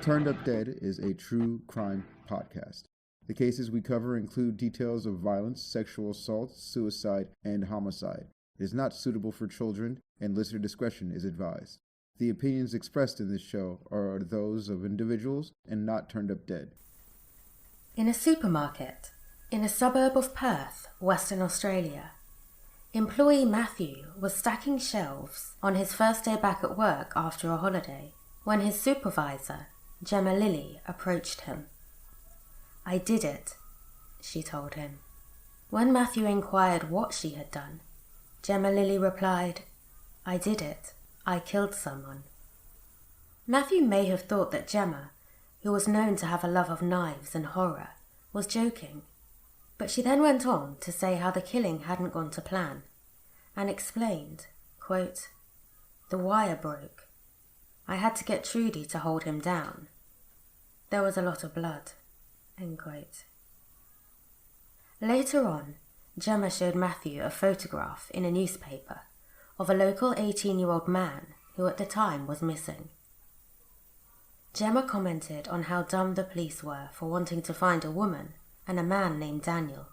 Turned Up Dead is a true crime podcast. The cases we cover include details of violence, sexual assault, suicide, and homicide. It is not suitable for children, and listener discretion is advised. The opinions expressed in this show are those of individuals and not Turned Up Dead. In a supermarket, in a suburb of Perth, Western Australia, employee Matthew was stacking shelves on his first day back at work after a holiday when his supervisor, Jemma Lilley, approached him. "I did it," she told him. When Matthew inquired what she had done, Jemma Lilley replied, "I did it. I killed someone." Matthew may have thought that Jemma, who was known to have a love of knives and horror, was joking, but she then went on to say how the killing hadn't gone to plan, and explained, quote, "The wire broke. I had to get Trudy to hold him down. There was a lot of blood." End quote. Later on, Jemma showed Matthew a photograph in a newspaper of a local 18-year-old man who at the time was missing. Jemma commented on how dumb the police were for wanting to find a woman and a man named Daniel,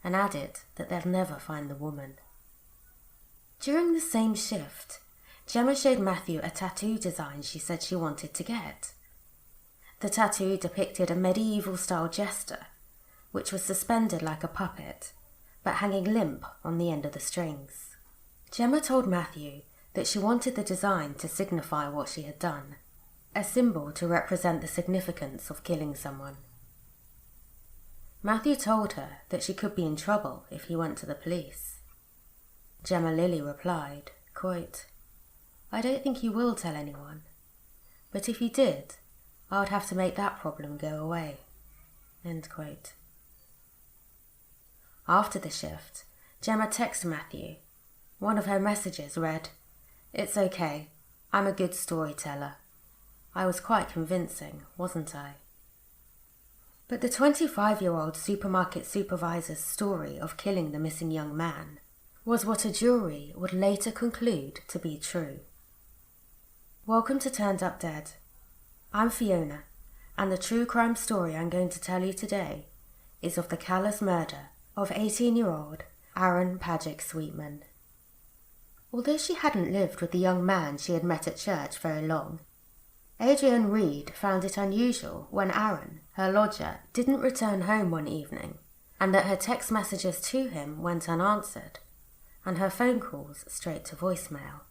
and added that they'll never find the woman. During the same shift, Jemma showed Matthew a tattoo design she said she wanted to get. The tattoo depicted a medieval-style jester, which was suspended like a puppet, but hanging limp on the end of the strings. Jemma told Matthew that she wanted the design to signify what she had done, a symbol to represent the significance of killing someone. Matthew told her that she could be in trouble if he went to the police. Jemma Lilley replied, quote, "I don't think he will tell anyone, but if he did, I would have to make that problem go away." End quote. After the shift, Jemma texted Matthew. One of her messages read, "It's okay, I'm a good storyteller. I was quite convincing, wasn't I?" But the 25-year-old supermarket supervisor's story of killing the missing young man was what a jury would later conclude to be true. Welcome to Turned Up Dead. I'm Fiona, and the true crime story I'm going to tell you today is of the callous murder of 18-year-old Aaron Pajich Sweetman. Although she hadn't lived with the young man she had met at church very long, Adrienne Reed found it unusual when Aaron, her lodger, didn't return home one evening, and that her text messages to him went unanswered, and her phone calls straight to voicemail.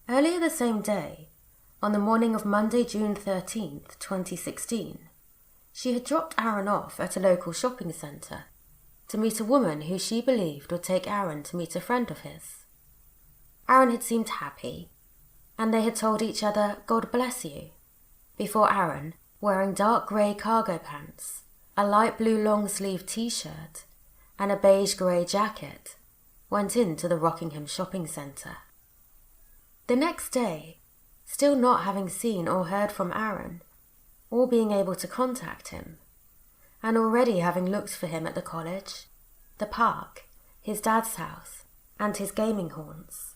Earlier the same day, on the morning of Monday, June 13th, 2016, she had dropped Aaron off at a local shopping centre to meet a woman who she believed would take Aaron to meet a friend of his. Aaron had seemed happy, and they had told each other, "God bless you," before Aaron, wearing dark grey cargo pants, a light blue long-sleeved t-shirt, and a beige grey jacket, went into the Rockingham shopping centre. The next day, still not having seen or heard from Aaron, or being able to contact him, and already having looked for him at the college, the park, his dad's house, and his gaming haunts,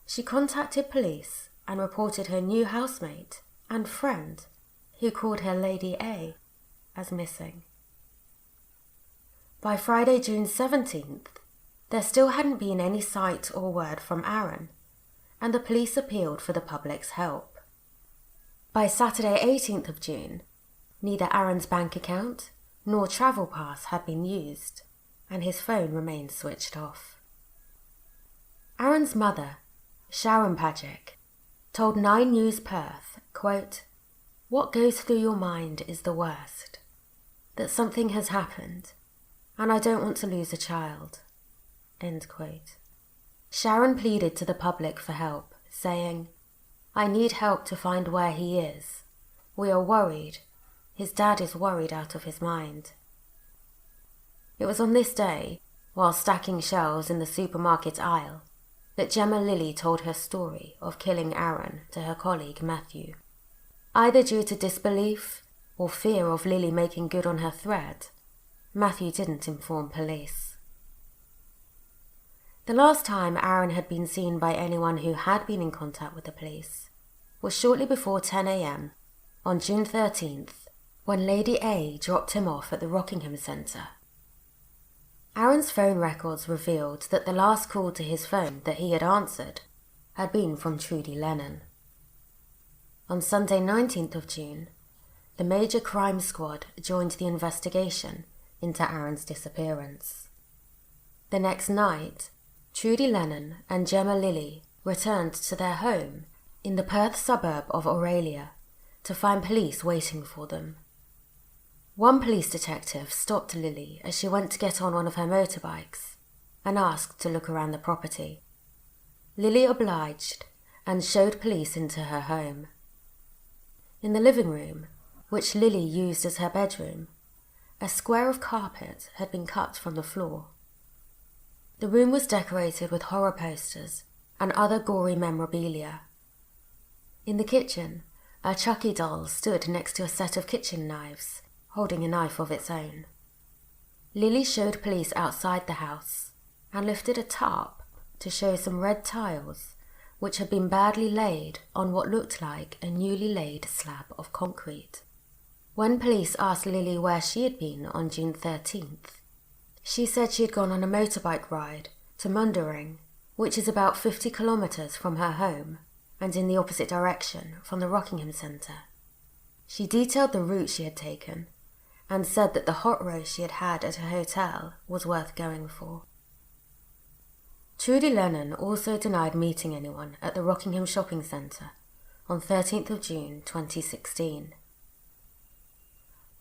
she contacted police and reported her new housemate and friend, who called her Lady A, as missing. By Friday, June 17th, there still hadn't been any sight or word from Aaron, and the police appealed for the public's help. By Saturday, 18th of June, neither Aaron's bank account nor travel pass had been used, and his phone remained switched off. Aaron's mother, Sharon Pajich, told 9 News Perth, quote, "What goes through your mind is the worst. That something has happened, and I don't want to lose a child." End quote. Sharon pleaded to the public for help, saying, "I need help to find where he is. We are worried. His dad is worried out of his mind." It was on this day, while stacking shelves in the supermarket aisle, that Jemma Lilley told her story of killing Aaron to her colleague Matthew. Either due to disbelief or fear of Lilley making good on her threat, Matthew didn't inform police. The last time Aaron had been seen by anyone who had been in contact with the police was shortly before 10 a.m. on June 13th, when Lady A dropped him off at the Rockingham Centre. Aaron's phone records revealed that the last call to his phone that he had answered had been from Trudy Lennon. On Sunday 19th of June, the Major Crime Squad joined the investigation into Aaron's disappearance. The next night, Trudy Lennon and Jemma Lilley returned to their home in the Perth suburb of Aurelia to find police waiting for them. One police detective stopped Lilley as she went to get on one of her motorbikes and asked to look around the property. Lilley obliged and showed police into her home. In the living room, which Lilley used as her bedroom, a square of carpet had been cut from the floor. The room was decorated with horror posters and other gory memorabilia. In the kitchen, a Chucky doll stood next to a set of kitchen knives, holding a knife of its own. Lilley showed police outside the house and lifted a tarp to show some red tiles which had been badly laid on what looked like a newly laid slab of concrete. When police asked Lilley where she had been on June 13th, she said she had gone on a motorbike ride to Mundering, which is about 50 kilometres from her home and in the opposite direction from the Rockingham Centre. She detailed the route she had taken and said that the hot roast she had had at her hotel was worth going for. Trudy Lennon also denied meeting anyone at the Rockingham Shopping Centre on 13th of June 2016.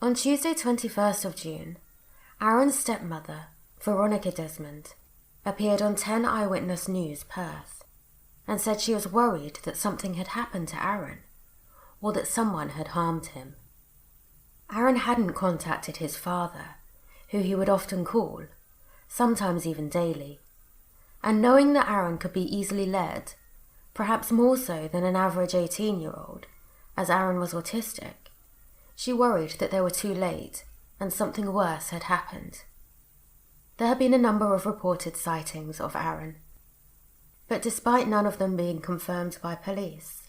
On Tuesday 21st of June, Aaron's stepmother, Veronica Desmond, appeared on 10 Eyewitness News Perth and said she was worried that something had happened to Aaron or that someone had harmed him. Aaron hadn't contacted his father, who he would often call, sometimes even daily, and knowing that Aaron could be easily led, perhaps more so than an average 18-year-old, as Aaron was autistic, she worried that they were too late and something worse had happened. There had been a number of reported sightings of Aaron, but despite none of them being confirmed by police,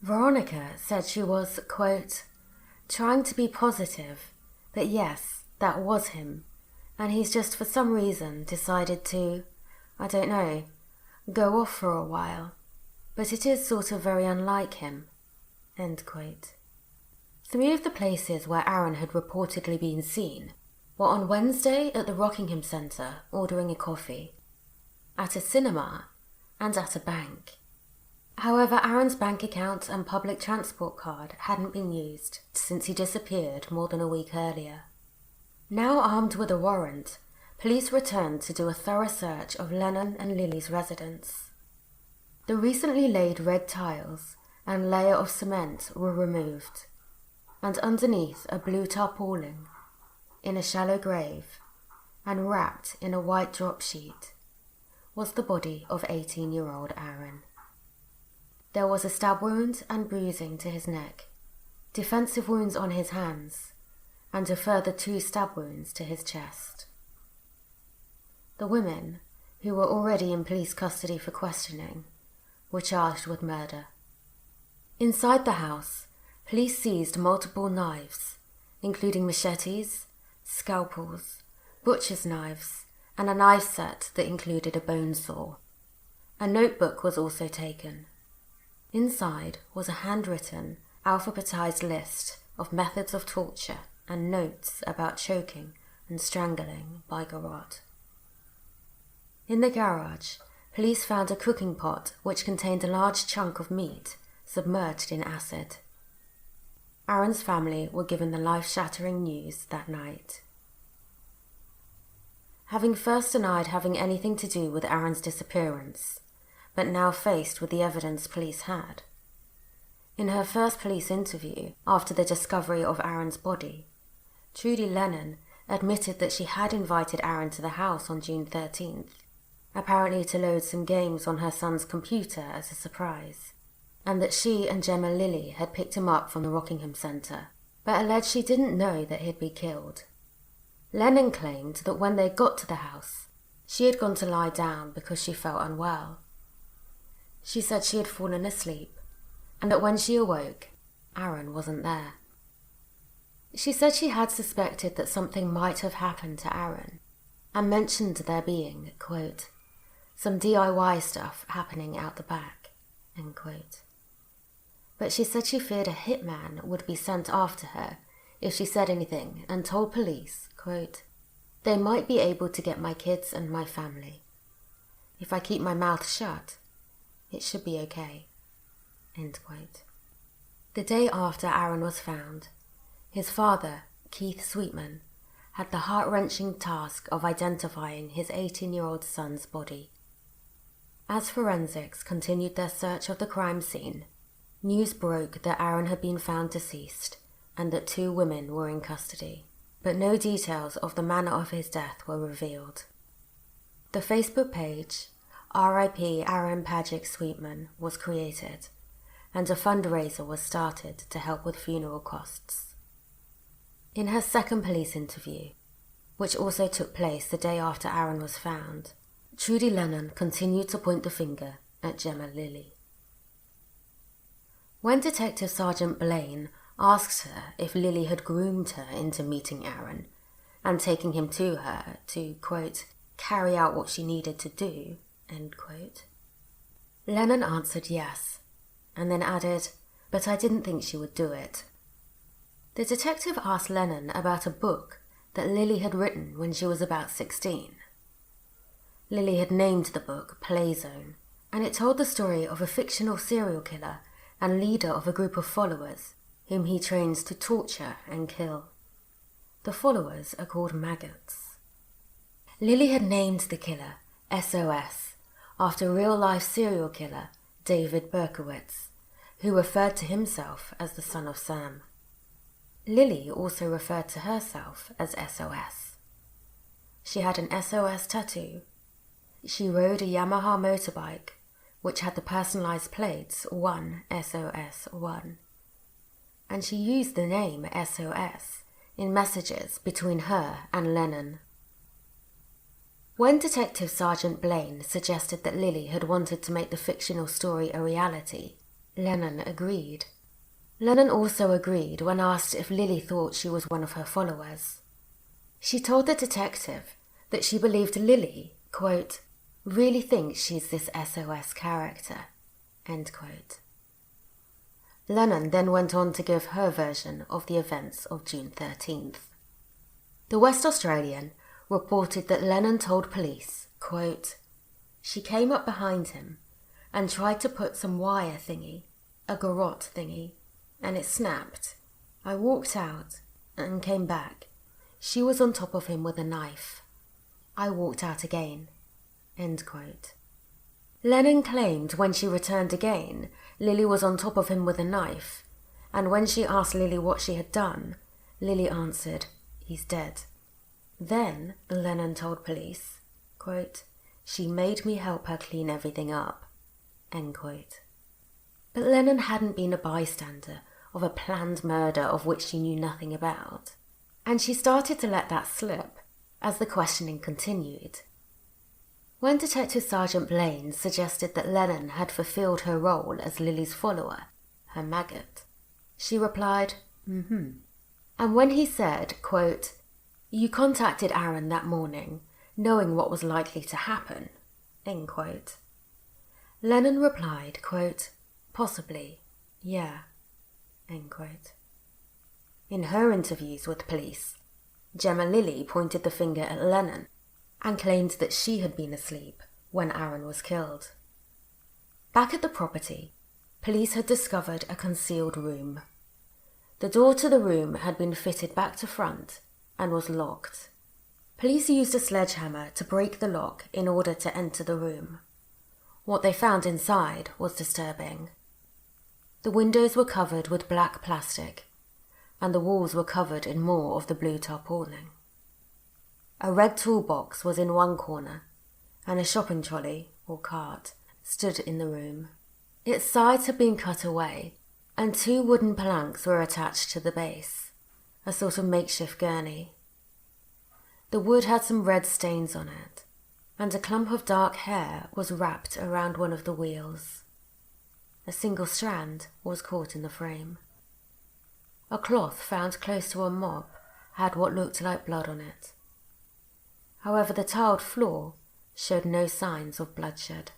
Veronica said she was, quote, trying to be positive that yes, that was him, and he's just for some reason decided to, I don't know, go off for a while, but it is sort of very unlike him, end quote. 3 of the places where Aaron had reportedly been seen were on Wednesday at the Rockingham Centre ordering a coffee, at a cinema, and at a bank. However, Aaron's bank account and public transport card hadn't been used since he disappeared more than a week earlier. Now armed with a warrant, police returned to do a thorough search of Lennon and Lilley's residence. The recently laid red tiles and layer of cement were removed, and underneath a blue tarpaulin, in a shallow grave, and wrapped in a white drop sheet, was the body of 18-year-old Aaron. There was a stab wound and bruising to his neck, defensive wounds on his hands, and a further 2 stab wounds to his chest. The women, who were already in police custody for questioning, were charged with murder. Inside the house, police seized multiple knives, including machetes, scalpels, butcher's knives, and a knife set that included a bone saw. A notebook was also taken. Inside was a handwritten, alphabetized list of methods of torture and notes about choking and strangling by garrote. In the garage, police found a cooking pot which contained a large chunk of meat submerged in acid. Aaron's family were given the life-shattering news that night. Having first denied having anything to do with Aaron's disappearance, but now faced with the evidence police had, in her first police interview after the discovery of Aaron's body, Trudy Lennon admitted that she had invited Aaron to the house on June 13th, apparently to load some games on her son's computer as a surprise, and that she and Jemma Lilley had picked him up from the Rockingham Centre, but alleged she didn't know that he'd be killed. Lennon claimed that when they got to the house, she had gone to lie down because she felt unwell. She said she had fallen asleep, and that when she awoke, Aaron wasn't there. She said she had suspected that something might have happened to Aaron, and mentioned there being, quote, some DIY stuff happening out the back, end quote. But she said she feared a hitman would be sent after her if she said anything, and told police, quote, they might be able to get my kids and my family. If I keep my mouth shut, it should be okay, end quote. The day after Aaron was found, his father, Keith Sweetman, had the heart-wrenching task of identifying his 18-year-old son's body. As forensics continued their search of the crime scene, news broke that Aaron had been found deceased and that 2 women were in custody, but no details of the manner of his death were revealed. The Facebook page, R.I.P. Aaron Pajich Sweetman, was created, and a fundraiser was started to help with funeral costs. In her second police interview, which also took place the day after Aaron was found, Trudy Lennon continued to point the finger at Jemma Lilley. When Detective Sergeant Blaine asked her if Lilley had groomed her into meeting Aaron and taking him to her to, quote, carry out what she needed to do, end quote, Lennon answered yes, and then added, but I didn't think she would do it. The detective asked Lennon about a book that Lilley had written when she was about 16. Lilley had named the book Playzone, and it told the story of a fictional serial killer and leader of a group of followers whom he trains to torture and kill. The followers are called maggots. Lilley had named the killer SOS after real-life serial killer David Berkowitz, who referred to himself as the son of Sam. Lilley also referred to herself as SOS. She had an SOS tattoo. She rode a Yamaha motorbike, which had the personalised plates 1SOS1. And she used the name SOS in messages between her and Lennon. When Detective Sergeant Blaine suggested that Lilley had wanted to make the fictional story a reality, Lennon agreed. Lennon also agreed when asked if Lilley thought she was one of her followers. She told the detective that she believed Lilley, quote, really thinks she's this SOS character, end quote. Lennon then went on to give her version of the events of June 13th. The West Australian reported that Lennon told police, quote, she came up behind him and tried to put some wire thingy, a garrote thingy, and it snapped. I walked out and came back. She was on top of him with a knife. I walked out again, end quote. Lennon claimed when she returned again, Lilley was on top of him with a knife, and when she asked Lilley what she had done, Lilley answered, he's dead. Then, Lennon told police, quote, she made me help her clean everything up, end quote. But Lennon hadn't been a bystander of a planned murder of which she knew nothing about, and she started to let that slip as the questioning continued. When Detective Sergeant Blaine suggested that Lennon had fulfilled her role as Lilley's follower, her maggot, she replied, mm-hmm. And when he said, quote, you contacted Aaron that morning, knowing what was likely to happen, end quote. Lennon replied, quote, possibly, yeah, end quote. In her interviews with police, Jemma Lilley pointed the finger at Lennon and claimed that she had been asleep when Aaron was killed. Back at the property, police had discovered a concealed room. The door to the room had been fitted back to front and was locked. Police used a sledgehammer to break the lock in order to enter the room. What they found inside was disturbing. The windows were covered with black plastic, and the walls were covered in more of the blue tarpaulin. A red toolbox was in one corner, and a shopping trolley, or cart, stood in the room. Its sides had been cut away, and 2 wooden planks were attached to the base, a sort of makeshift gurney. The wood had some red stains on it, and a clump of dark hair was wrapped around one of the wheels. A single strand was caught in the frame. A cloth found close to a mob had what looked like blood on it. However, the tiled floor showed no signs of bloodshed.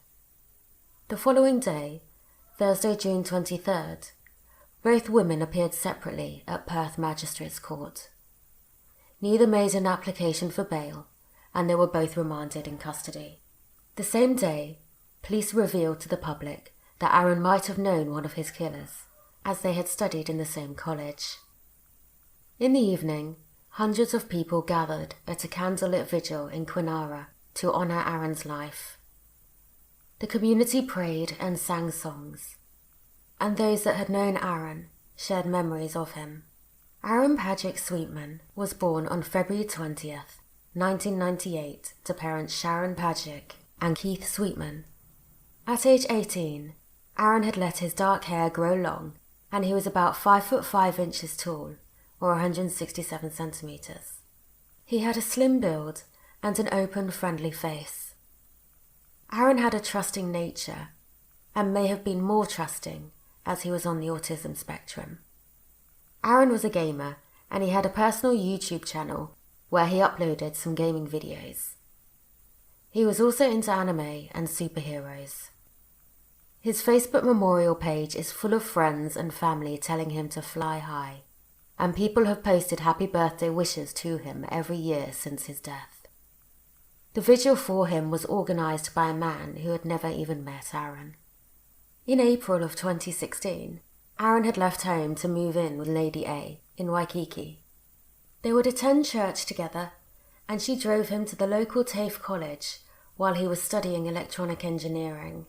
The following day, Thursday, June 23rd, both women appeared separately at Perth Magistrates Court. Neither made an application for bail, and they were both remanded in custody. The same day, police revealed to the public that Aaron might have known one of his killers, as they had studied in the same college. In the evening, hundreds of people gathered at a candlelit vigil in Kwinana to honour Aaron's life. The community prayed and sang songs, and those that had known Aaron shared memories of him. Aaron Pajich Sweetman was born on February 20th, 1998 to parents Sharon Pajich and Keith Sweetman. At age 18, Aaron had let his dark hair grow long, and he was about 5'5" tall, or 167 centimetres. He had a slim build and an open, friendly face. Aaron had a trusting nature, and may have been more trusting as he was on the autism spectrum. Aaron was a gamer, and he had a personal YouTube channel where he uploaded some gaming videos. He was also into anime and superheroes. His Facebook memorial page is full of friends and family telling him to fly high, and people have posted happy birthday wishes to him every year since his death. The vigil for him was organised by a man who had never even met Aaron. In April of 2016, Aaron had left home to move in with Lady A in Waikiki. They would attend church together, and she drove him to the local TAFE college while he was studying electronic engineering.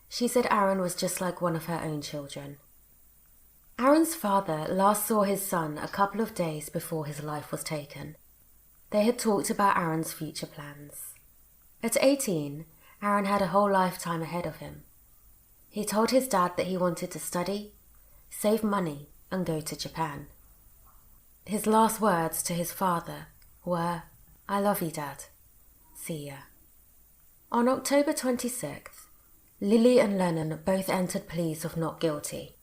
She said Aaron was just like one of her own children. Aaron's father last saw his son a couple of days before his life was taken. They had talked about Aaron's future plans. At 18, Aaron had a whole lifetime ahead of him. He told his dad that he wanted to study, save money, and go to Japan. His last words to his father were, "I love you, Dad. See ya." On October 26th, Lilley and Lennon both entered pleas of not guilty.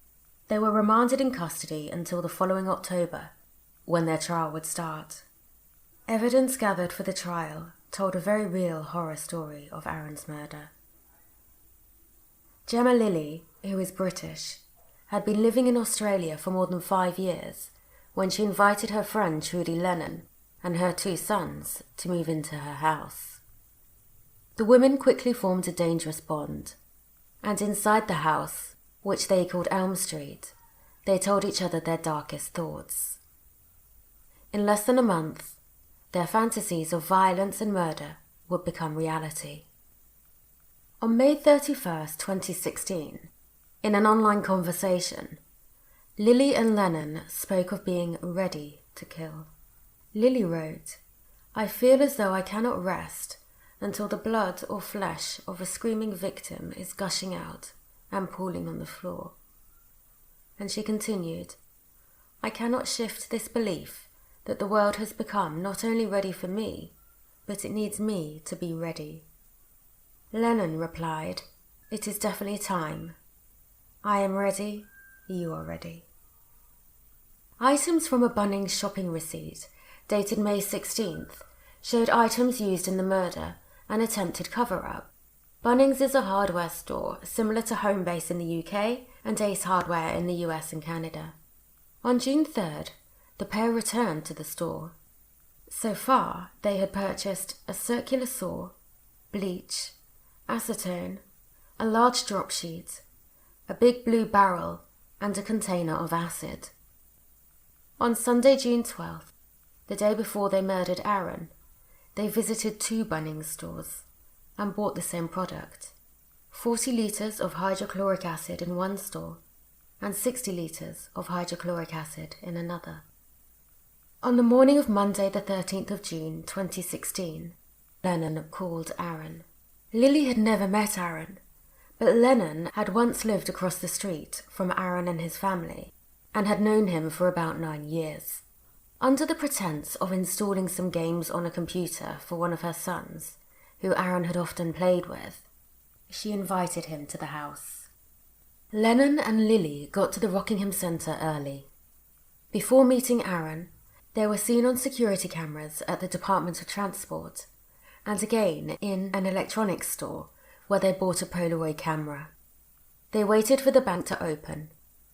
They were remanded in custody until the following October, when their trial would start. Evidence gathered for the trial told a very real horror story of Aaron's murder. Jemma Lilley, who is British, had been living in Australia for more than 5 years when she invited her friend Trudy Lennon and her 2 sons to move into her house. The women quickly formed a dangerous bond, and inside the house, which they called Elm Street, they told each other their darkest thoughts. In less than a month, their fantasies of violence and murder would become reality. On May 31st, 2016, in an online conversation, Lilley and Lennon spoke of being ready to kill. Lilley wrote, "I feel as though I cannot rest until the blood or flesh of a screaming victim is gushing out and pooling on the floor." And she continued, "I cannot shift this belief that the world has become not only ready for me, but it needs me to be ready." Lennon replied, "It is definitely time. I am ready, you are ready." Items from a Bunnings shopping receipt, dated May 16th, showed items used in the murder and attempted cover-up. Bunnings is a hardware store similar to Homebase in the UK and Ace Hardware in the US and Canada. On June 3rd, the pair returned to the store. So far, they had purchased a circular saw, bleach, acetone, a large drop sheet, a big blue barrel, and a container of acid. On Sunday, June 12th, the day before they murdered Aaron, they visited 2 Bunnings stores and bought the same product: 40 litres of hydrochloric acid in one store and 60 litres of hydrochloric acid in another. On the morning of Monday the 13th of June 2016, Lennon called Aaron. Lilley had never met Aaron, but Lennon had once lived across the street from Aaron and his family and had known him for about 9 years. Under the pretense of installing some games on a computer for one of her sons, who Aaron had often played with, she invited him to the house. Lennon and Lilley got to the Rockingham Centre early. Before meeting Aaron, they were seen on security cameras at the Department of Transport, and again in an electronics store where they bought a Polaroid camera. They waited for the bank to open,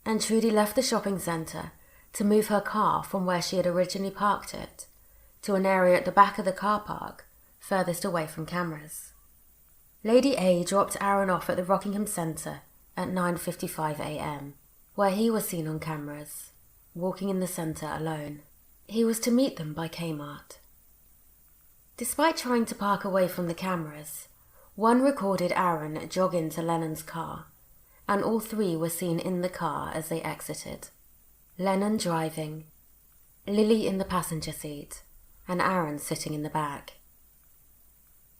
and Trudy left the shopping centre to move her car from where she had originally parked it to an area at the back of the car park, furthest away from cameras. Lady A dropped Aaron off at the Rockingham Centre at 9:55 a.m, where he was seen on cameras, walking in the centre alone. He was to meet them by Kmart. Despite trying to park away from the cameras, one recorded Aaron jog into Lennon's car, and all three were seen in the car as they exited. Lennon driving, Lilley in the passenger seat, and Aaron sitting in the back.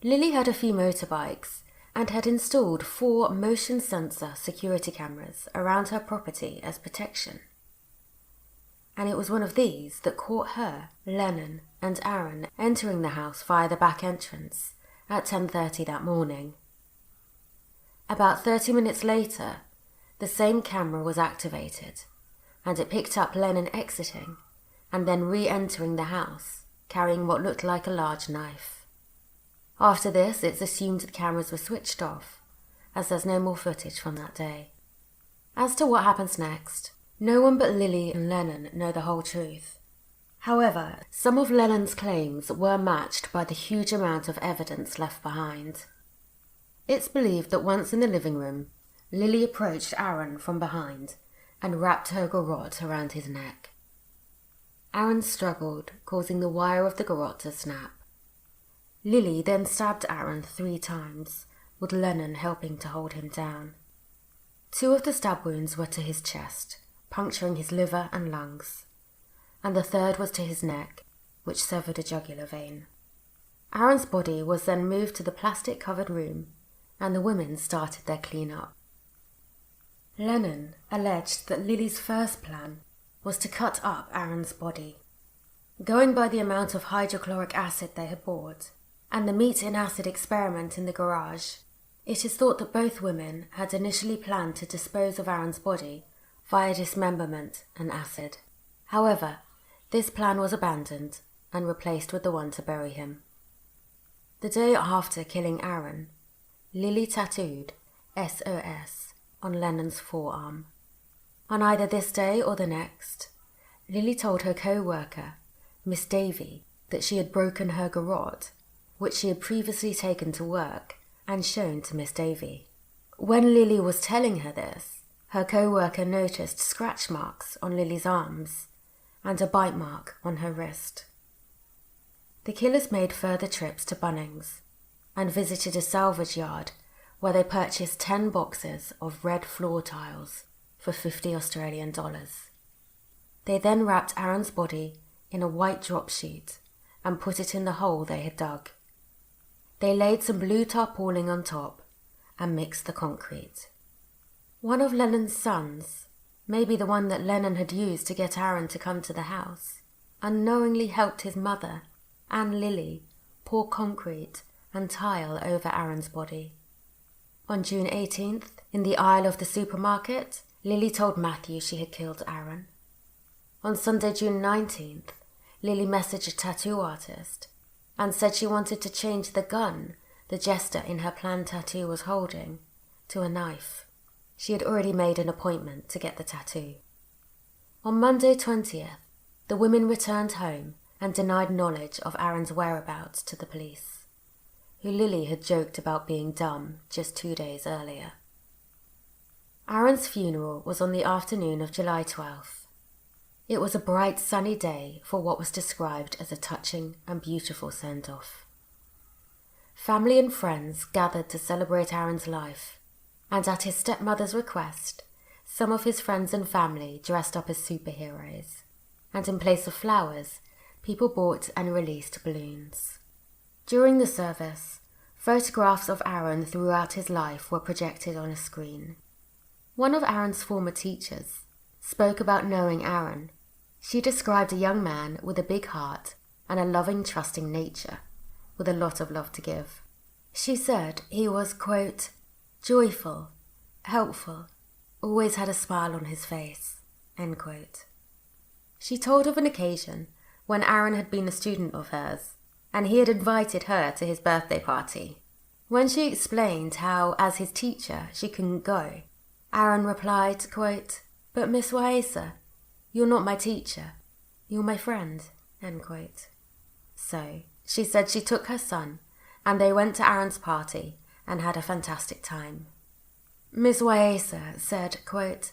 Lilley had a few motorbikes and had installed 4 motion sensor security cameras around her property as protection. And it was one of these that caught her, Lennon, and Aaron entering the house via the back entrance at 10:30 that morning. About 30 minutes later, the same camera was activated, and it picked up Lennon exiting and then re-entering the house, carrying what looked like a large knife. After this, it's assumed the cameras were switched off, as there's no more footage from that day. As to what happens next, no one but Lilley and Lennon know the whole truth. However, some of Lennon's claims were matched by the huge amount of evidence left behind. It's believed that once in the living room, Lilley approached Aaron from behind and wrapped her garrote around his neck. Aaron struggled, causing the wire of the garrote to snap. Lilley then stabbed Aaron 3 times, with Lennon helping to hold him down. 2 of the stab wounds were to his chest, puncturing his liver and lungs, and the third was to his neck, which severed a jugular vein. Aaron's body was then moved to the plastic-covered room, and the women started their clean-up. Lennon alleged that Lilley's first plan was to cut up Aaron's body. Going by the amount of hydrochloric acid they had bought, and the meat in acid experiment in the garage, it is thought that both women had initially planned to dispose of Aaron's body via dismemberment and acid. However, this plan was abandoned and replaced with the one to bury him. The day after killing Aaron, Lilley tattooed SOS on Lennon's forearm. On either this day or the next, Lilley told her co-worker, Miss Davy, that she had broken her garrote, which she had previously taken to work and shown to Miss Davy. When Lilley was telling her this, her co-worker noticed scratch marks on Lilley's arms and a bite mark on her wrist. The killers made further trips to Bunnings and visited a salvage yard where they purchased 10 boxes of red floor tiles for $50 Australian. They then wrapped Aaron's body in a white drop sheet and put it in the hole they had dug. They laid some blue tarpaulin on top and mixed the concrete. One of Lennon's sons, maybe the one that Lennon had used to get Aaron to come to the house, unknowingly helped his mother and Lilley pour concrete and tile over Aaron's body. On June 18th, in the aisle of the supermarket, Lilley told Matthew she had killed Aaron. On Sunday, June 19th, Lilley messaged a tattoo artist and said she wanted to change the gun the jester in her planned tattoo was holding to a knife. She had already made an appointment to get the tattoo. On Monday 20th, the women returned home and denied knowledge of Aaron's whereabouts to the police, who Lilley had joked about being dumb just 2 days earlier. Aaron's funeral was on the afternoon of July 12th. It was a bright sunny day for what was described as a touching and beautiful send-off. Family and friends gathered to celebrate Aaron's life, and at his stepmother's request, some of his friends and family dressed up as superheroes, and in place of flowers, people bought and released balloons. During the service, photographs of Aaron throughout his life were projected on a screen. One of Aaron's former teachers spoke about knowing Aaron. She described a young man with a big heart and a loving, trusting nature, with a lot of love to give. She said he was, quote, joyful, helpful, always had a smile on his face, end quote. She told of an occasion when Aaron had been a student of hers, and he had invited her to his birthday party. When she explained how, as his teacher, she couldn't go, Aaron replied, quote, "But Miss Waesa, you're not my teacher. You're my friend," end quote. So, she said she took her son, and they went to Aaron's party and had a fantastic time. Miss Waesa said, quote,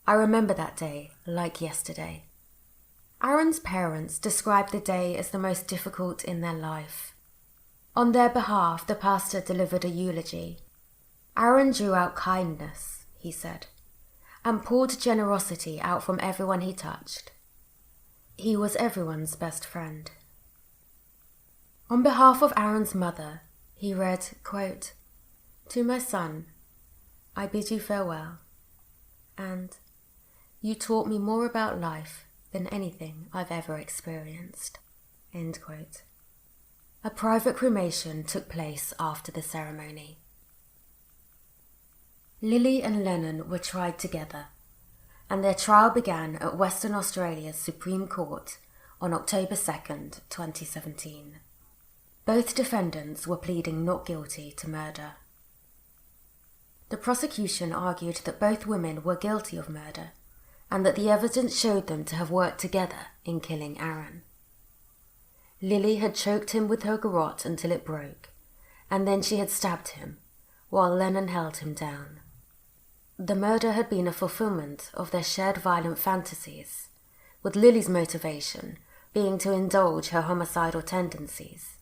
"I remember that day like yesterday." Aaron's parents described the day as the most difficult in their life. On their behalf, the pastor delivered a eulogy. Aaron drew out kindness, he said, and poured generosity out from everyone he touched. He was everyone's best friend. On behalf of Aaron's mother, he read, quote, "To my son, I bid you farewell, and you taught me more about life than anything I've ever experienced," end quote. A private cremation took place after the ceremony. Lilley and Lennon were tried together, and their trial began at Western Australia's Supreme Court on October 2nd, 2017. Both defendants were pleading not guilty to murder. The prosecution argued that both women were guilty of murder and that the evidence showed them to have worked together in killing Aaron. Lilley had choked him with her garrote until it broke, and then she had stabbed him, while Lennon held him down. The murder had been a fulfillment of their shared violent fantasies, with Lilley's motivation being to indulge her homicidal tendencies,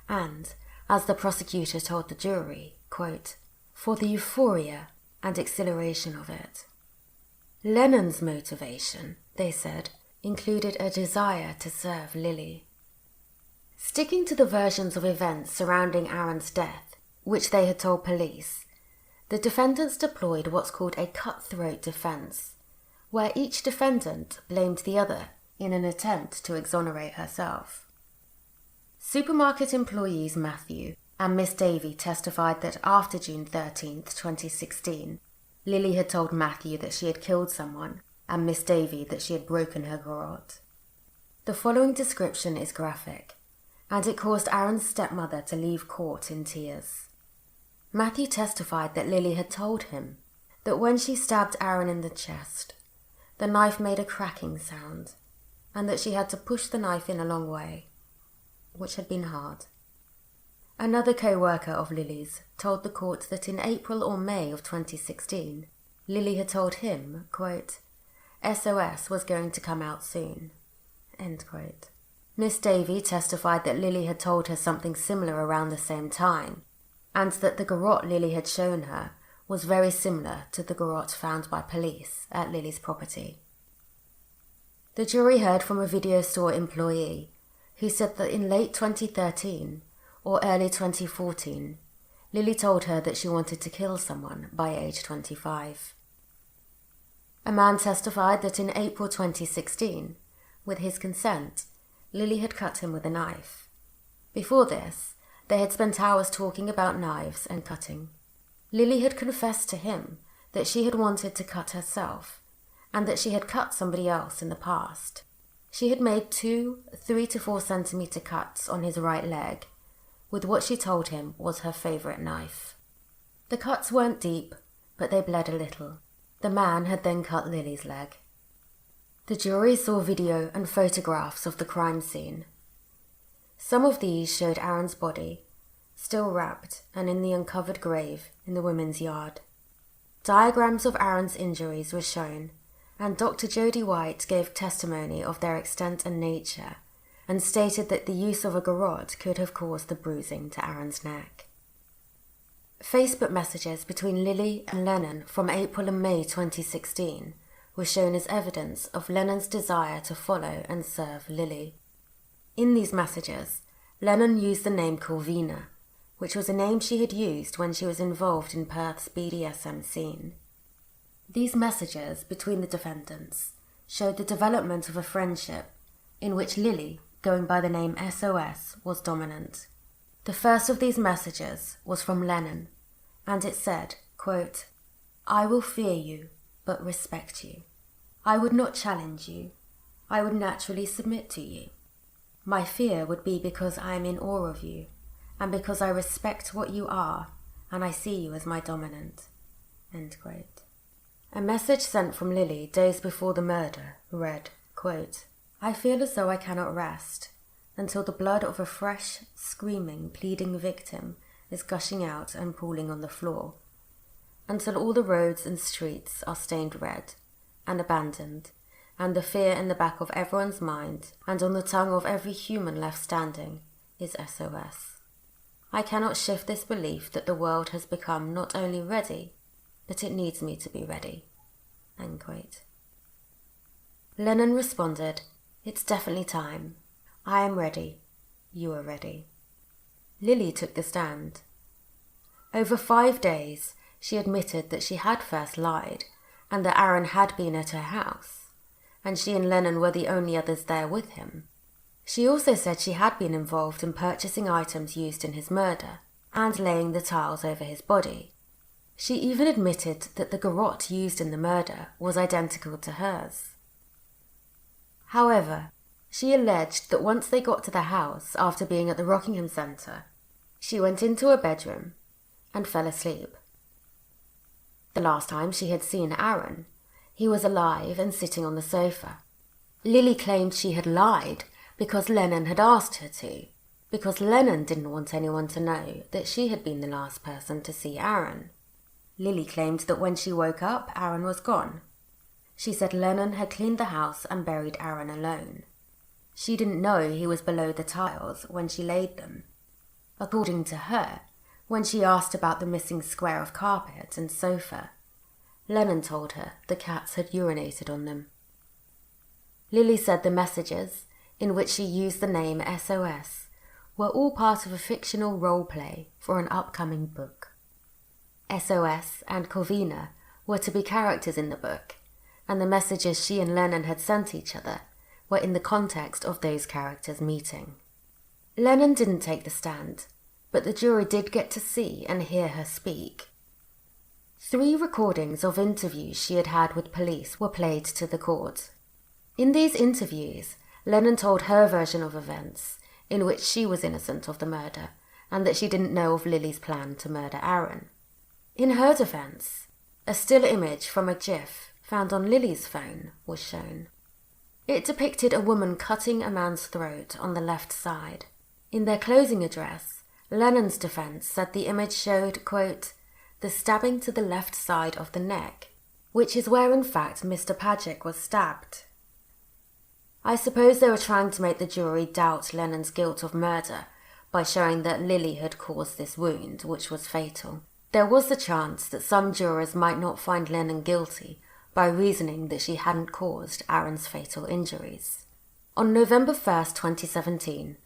and, as the prosecutor told the jury, quote, "for the euphoria and exhilaration of it." Lennon's motivation, they said, included a desire to serve Lilley. Sticking to the versions of events surrounding Aaron's death, which they had told police, the defendants deployed what's called a cutthroat defense, where each defendant blamed the other in an attempt to exonerate herself. Supermarket employees Matthew and Miss Davey testified that after June 13th, 2016, Lilley had told Matthew that she had killed someone and Miss Davey that she had broken her garrote. The following description is graphic, and it caused Aaron's stepmother to leave court in tears. Matthew testified that Lilley had told him that when she stabbed Aaron in the chest, the knife made a cracking sound, and that she had to push the knife in a long way, which had been hard. Another co-worker of Lilley's told the court that in April or May of 2016, Lilley had told him, quote, "SOS was going to come out soon," end quote. Miss Davey testified that Lilley had told her something similar around the same time, and that the garrote Lilley had shown her was very similar to the garrote found by police at Lilley's property. The jury heard from a video store employee who said that in late 2013 or early 2014, Lilley told her that she wanted to kill someone by age 25. A man testified that in April 2016, with his consent, Lilley had cut him with a knife. Before this, they had spent hours talking about knives and cutting. Lilley had confessed to him that she had wanted to cut herself, and that she had cut somebody else in the past. She had made 2 3 to 4 centimeter cuts on his right leg, with what she told him was her favourite knife. The cuts weren't deep, but they bled a little. The man had then cut Lilley's leg. The jury saw video and photographs of the crime scene. Some of these showed Aaron's body, still wrapped and in the uncovered grave in the women's yard. Diagrams of Aaron's injuries were shown, and Dr. Jody White gave testimony of their extent and nature, and stated that the use of a garrote could have caused the bruising to Aaron's neck. Facebook messages between Lilley and Lennon from April and May 2016 were shown as evidence of Lennon's desire to follow and serve Lilley. In these messages, Lennon used the name Corvina, which was a name she had used when she was involved in Perth's BDSM scene. These messages between the defendants showed the development of a friendship in which Lilley, going by the name SOS, was dominant. The first of these messages was from Lennon, and it said, quote, "I will fear you, but respect you. I would not challenge you. I would naturally submit to you. My fear would be because I am in awe of you, and because I respect what you are, and I see you as my dominant." End quote. A message sent from Lilley days before the murder read, quote, "I feel as though I cannot rest until the blood of a fresh, screaming, pleading victim is gushing out and pooling on the floor, until all the roads and streets are stained red and abandoned, and the fear in the back of everyone's mind and on the tongue of every human left standing is SOS. I cannot shift this belief that the world has become not only ready, but it needs me to be ready." End quote. Lennon responded, "It's definitely time. I am ready. You are ready." Lilley took the stand. Over 5 days, she admitted that she had first lied and that Aaron had been at her house, and she and Lennon were the only others there with him. She also said she had been involved in purchasing items used in his murder and laying the tiles over his body. She even admitted that the garrote used in the murder was identical to hers. However, she alleged that once they got to the house after being at the Rockingham Centre, she went into her bedroom and fell asleep. The last time she had seen Aaron, he was alive and sitting on the sofa. Lilley claimed she had lied because Lennon had asked her to, because Lennon didn't want anyone to know that she had been the last person to see Aaron. Lilley claimed that when she woke up, Aaron was gone. She said Lennon had cleaned the house and buried Aaron alone. She didn't know he was below the tiles when she laid them. According to her, when she asked about the missing square of carpet and sofa, Lennon told her the cats had urinated on them. Lilley said the messages, in which she used the name SOS, were all part of a fictional role play for an upcoming book. SOS and Corvina were to be characters in the book, and the messages she and Lennon had sent each other were in the context of those characters meeting. Lennon didn't take the stand, but the jury did get to see and hear her speak. 3 recordings of interviews she had had with police were played to the court. In these interviews, Lennon told her version of events, in which she was innocent of the murder, and that she didn't know of Lilley's plan to murder Aaron. In her defence, a still image from a GIF found on Lilley's phone was shown. It depicted a woman cutting a man's throat on the left side. In their closing address, Lennon's defence said the image showed, quote, "the stabbing to the left side of the neck, which is where in fact Mr. Pajich was stabbed." I suppose they were trying to make the jury doubt Lennon's guilt of murder by showing that Lilley had caused this wound, which was fatal. There was the chance that some jurors might not find Lennon guilty by reasoning that she hadn't caused Aaron's fatal injuries. On November 1st, 2017,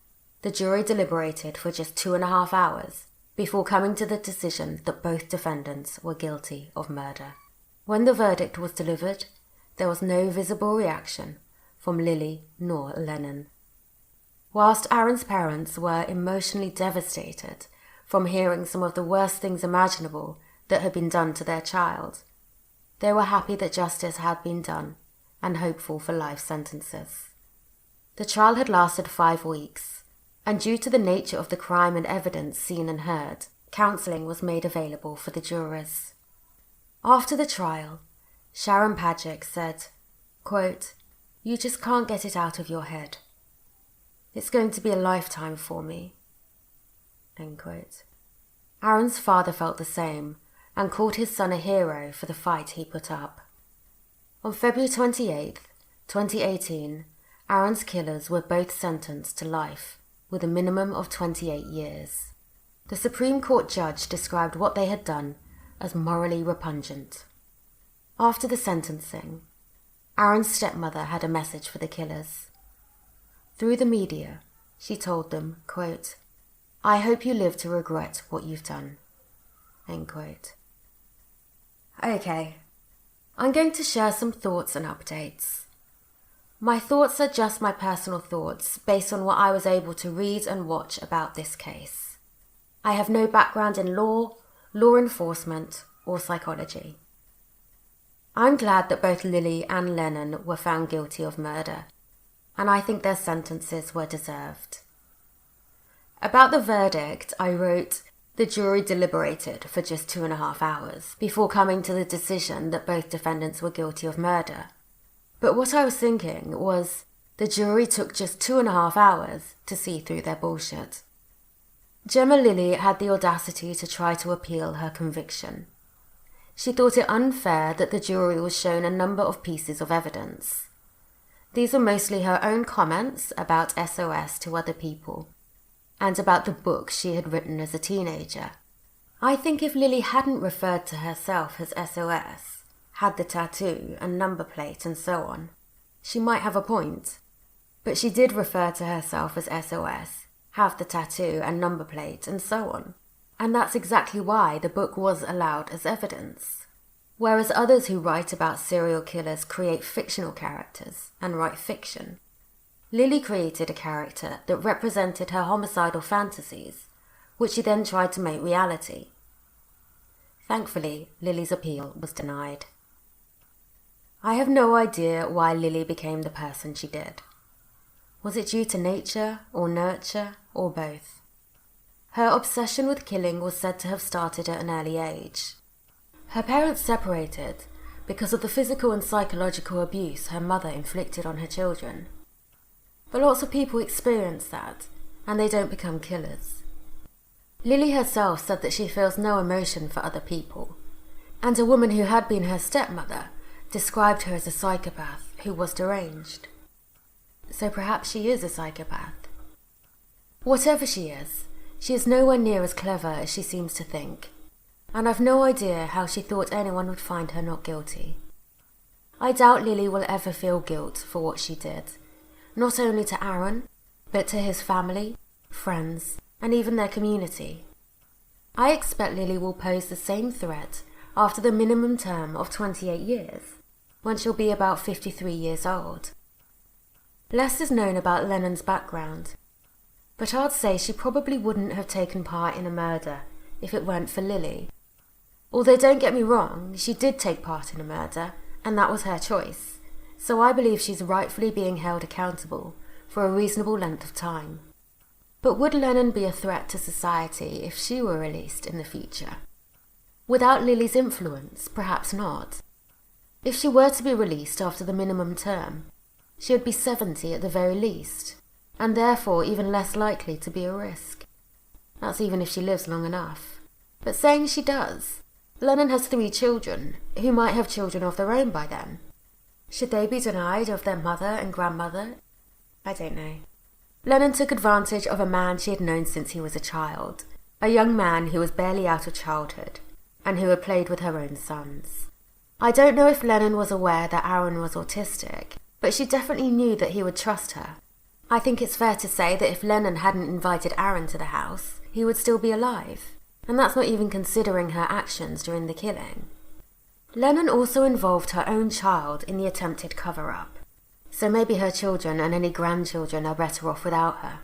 the jury deliberated for just 2.5 hours before coming to the decision that both defendants were guilty of murder. When the verdict was delivered, there was no visible reaction from Lilley nor Lennon. Whilst Aaron's parents were emotionally devastated from hearing some of the worst things imaginable that had been done to their child, they were happy that justice had been done and hopeful for life sentences. The trial had lasted 5 weeks, and due to the nature of the crime and evidence seen and heard, counselling was made available for the jurors. After the trial, Sharon Pajich said, quote, "You just can't get it out of your head. It's going to be a lifetime for me." End quote. Aaron's father felt the same and called his son a hero for the fight he put up. On February 28, 2018, Aaron's killers were both sentenced to life with a minimum of 28 years. The Supreme Court judge described what they had done as morally repugnant. After the sentencing, Aaron's stepmother had a message for the killers. Through the media, she told them, quote, "I hope you live to regret what you've done." End quote. Okay, I'm going to share some thoughts and updates. My thoughts are just my personal thoughts based on what I was able to read and watch about this case. I have no background in law enforcement, or psychology. I'm glad that both Lilley and Lennon were found guilty of murder, and I think their sentences were deserved. About the verdict, I wrote, the jury deliberated for just 2.5 hours before coming to the decision that both defendants were guilty of murder. But what I was thinking was, the jury took just 2.5 hours to see through their bullshit. Jemma Lilley had the audacity to try to appeal her conviction. She thought it unfair that the jury was shown a number of pieces of evidence. These were mostly her own comments about SOS to other people, and about the book she had written as a teenager. I think if Lilley hadn't referred to herself as SOS, had the tattoo and number plate and so on, she might have a point. But she did refer to herself as SOS, have the tattoo and number plate and so on. And that's exactly why the book was allowed as evidence. Whereas others who write about serial killers create fictional characters and write fiction, Lilley created a character that represented her homicidal fantasies, which she then tried to make reality. Thankfully, Lilley's appeal was denied. I have no idea why Lilley became the person she did. Was it due to nature or nurture or both? Her obsession with killing was said to have started at an early age. Her parents separated because of the physical and psychological abuse her mother inflicted on her children. But lots of people experience that, and they don't become killers. Lilley herself said that she feels no emotion for other people, and a woman who had been her stepmother described her as a psychopath who was deranged. So perhaps she is a psychopath. Whatever she is nowhere near as clever as she seems to think, and I've no idea how she thought anyone would find her not guilty. I doubt Lilley will ever feel guilt for what she did, not only to Aaron, but to his family, friends, and even their community. I expect Lilley will pose the same threat after the minimum term of 28 years, when she'll be about 53 years old. Less is known about Lennon's background, but I'd say she probably wouldn't have taken part in a murder if it weren't for Lilley. Although don't get me wrong, she did take part in a murder, and that was her choice. So I believe she's rightfully being held accountable for a reasonable length of time. But would Lennon be a threat to society if she were released in the future? Without Lilley's influence, perhaps not. If she were to be released after the minimum term, she would be 70 at the very least, and therefore even less likely to be a risk. That's even if she lives long enough. But saying she does, Lennon has 3 children, who might have children of their own by then. Should they be denied of their mother and grandmother? I don't know. Lennon took advantage of a man she had known since he was a child, a young man who was barely out of childhood, and who had played with her own sons. I don't know if Lennon was aware that Aaron was autistic, but she definitely knew that he would trust her. I think it's fair to say that if Lennon hadn't invited Aaron to the house, he would still be alive, and that's not even considering her actions during the killing. Lennon also involved her own child in the attempted cover-up, so maybe her children and any grandchildren are better off without her.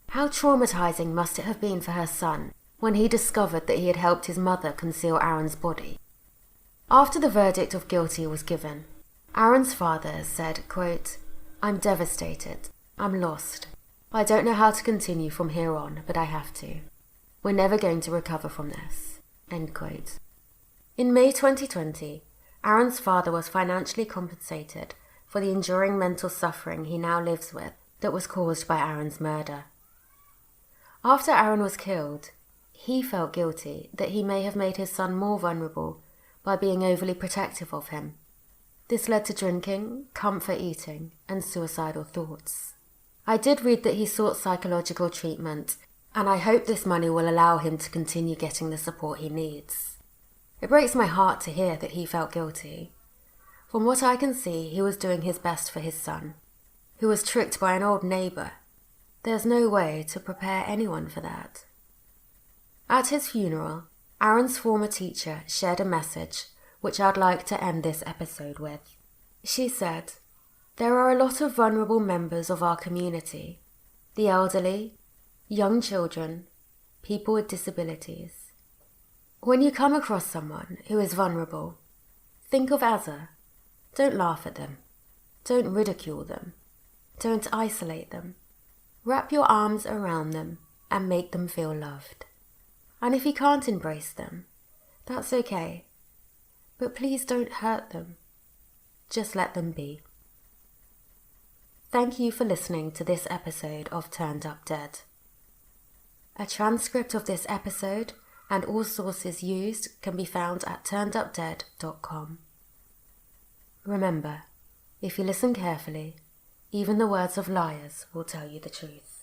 How traumatizing must it have been for her son when he discovered that he had helped his mother conceal Aaron's body. After the verdict of guilty was given, Aaron's father said, quote, "I'm devastated. I'm lost. I don't know how to continue from here on, but I have to. We're never going to recover from this." End quote. In May 2020, Aaron's father was financially compensated for the enduring mental suffering he now lives with that was caused by Aaron's murder. After Aaron was killed, he felt guilty that he may have made his son more vulnerable by being overly protective of him. This led to drinking, comfort eating, and suicidal thoughts. I did read that he sought psychological treatment, and I hope this money will allow him to continue getting the support he needs. It breaks my heart to hear that he felt guilty. From what I can see, he was doing his best for his son, who was tricked by an old neighbour. There's no way to prepare anyone for that. At his funeral, Aaron's former teacher shared a message which I'd like to end this episode with. She said, "There are a lot of vulnerable members of our community, the elderly, young children, people with disabilities. When you come across someone who is vulnerable, think of Azza. Don't laugh at them. Don't ridicule them. Don't isolate them. Wrap your arms around them and make them feel loved. And if you can't embrace them, that's okay. But please don't hurt them. Just let them be. Thank you for listening to this episode of Turned Up Dead. A transcript of this episode and all sources used can be found at turnedupdead.com. Remember, if you listen carefully, even the words of liars will tell you the truth.